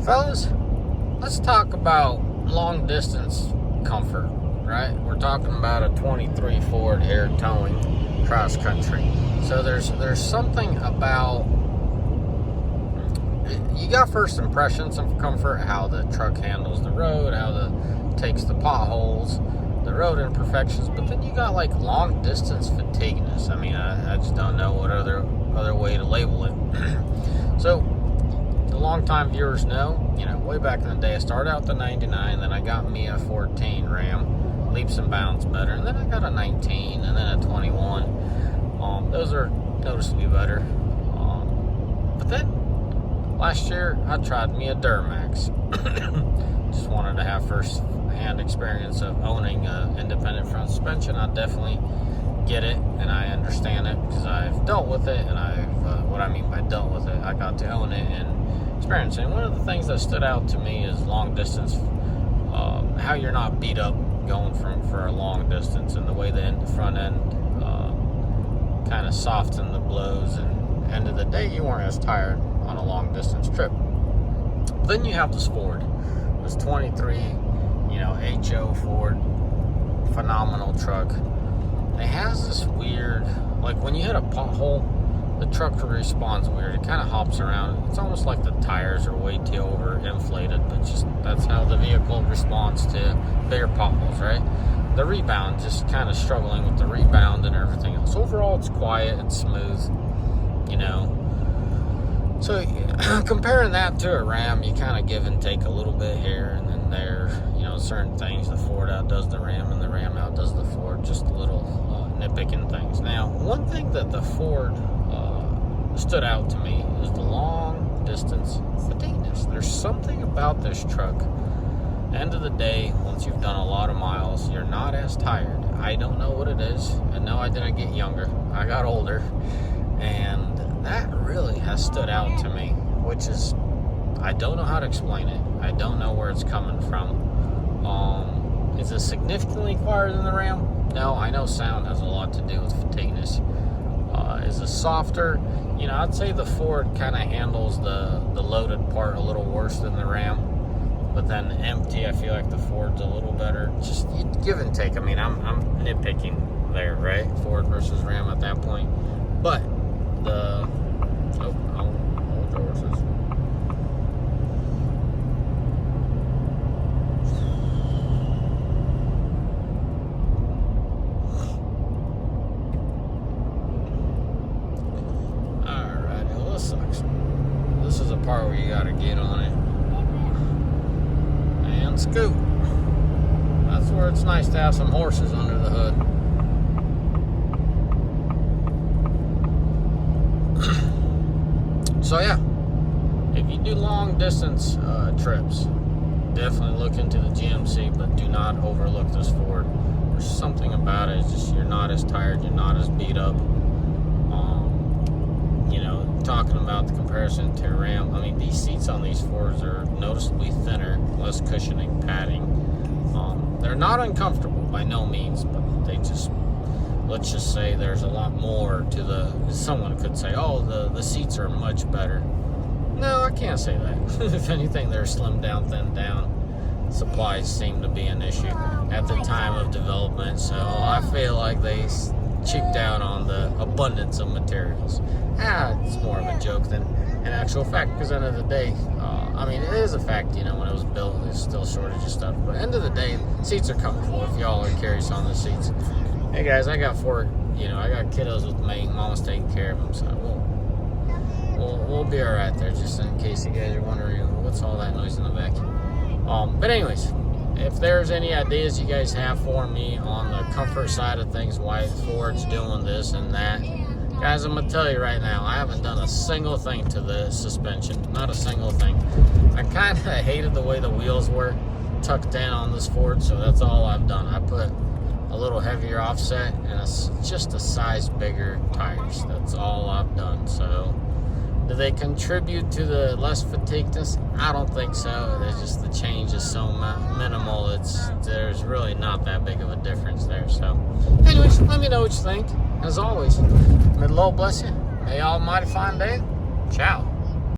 Fellas, let's talk about long distance comfort, right? We're talking about a 23 Ford air towing cross country. So there's something about, you got first impressions of comfort, how the truck handles the road, how takes the potholes, the road imperfections, but then you got like long distance fatigueness. I mean, I just don't know what other way to label it. So the long-time viewers know, way back in the day, I started out the 99, then I got me a 14 Ram, leaps and bounds better, and then I got a 19, and then a 21. Those are noticeably better. But then, last year, I tried me a Duramax. Just wanted to have first-hand experience of owning an independent front suspension. I definitely get it, and I understand it, because I've dealt with it, and what I mean by dealt with it, I got to own it, and experience. And one of the things that stood out to me is long distance, how you're not beat up going for a long distance, and the way the front end kind of softened the blows, and end of the day you weren't as tired on a long distance trip. Then you have this Ford, this 23 HO Ford, phenomenal truck. It has this weird, like when you hit a pothole, the truck responds weird. It kind of hops around. It's almost like the tires are way too overinflated, but just that's how the vehicle responds to bigger potholes, right? The rebound, just kind of struggling with the rebound and everything else. Overall, it's quiet, it's smooth, So comparing that to a Ram, you kind of give and take a little bit here and then there. Certain things, the Ford outdoes the Ram and the Ram outdoes the Ford, just little nitpicking things. Now, one thing that the Ford stood out to me is the long distance fatigueness. There's something about this truck. End of the day, once you've done a lot of miles, you're not as tired. I don't know what it is, and no, I didn't get younger. I got older, and that really has stood out to me, which is, I don't know how to explain it. I don't know where it's coming from. Is it significantly quieter than the Ram? No, I know sound has a lot to do with fatigueness. Is it softer? I'd say the Ford kind of handles the loaded part a little worse than the Ram. But then empty, I feel like the Ford's a little better. Just give and take. I mean, I'm nitpicking there, right? Ford versus Ram at that point. But the all doors is. This is a part where you gotta get on it and scoot. That's where it's nice to have some horses under the hood. So yeah, if you do long distance trips, definitely look into the GMC, but do not overlook this Ford. There's something about it, it's just you're not as tired, you're not as beat up. Talking about the comparison to Ram, I mean, these seats on these Fords are noticeably thinner, less cushioning, padding. They're not uncomfortable by no means, but let's just say there's a lot more to someone could say, oh, the seats are much better. No, I can't say that. If anything, they're slimmed down, thinned down. Supplies seem to be an issue at the time of development, so I feel like they cheaped out on the abundance of materials. It's more of a joke than an actual fact, because at the end of the day, it is a fact, when it was built, there's still shortage of stuff, but at the end of the day, seats are comfortable if y'all are curious on the seats. Hey guys, I got I got kiddos with me, mama's taking care of them, so we'll be alright there, just in case you guys are wondering, what's all that noise in the back. But anyways, if there's any ideas you guys have for me on the comfort side of things, why Ford's doing this and that, guys, I'm going to tell you right now, I haven't done a single thing to the suspension. Not a single thing. I kind of hated the way the wheels were tucked in on this Ford, so that's all I've done. I put a little heavier offset and just a size bigger tires. That's all I've done. So do they contribute to the less fatigueness? I don't think so. There's just the change is so minimal. There's really not that big of a difference there. So anyways, let me know what you think. As always, may the Lord bless you. May Almighty find day. Ciao.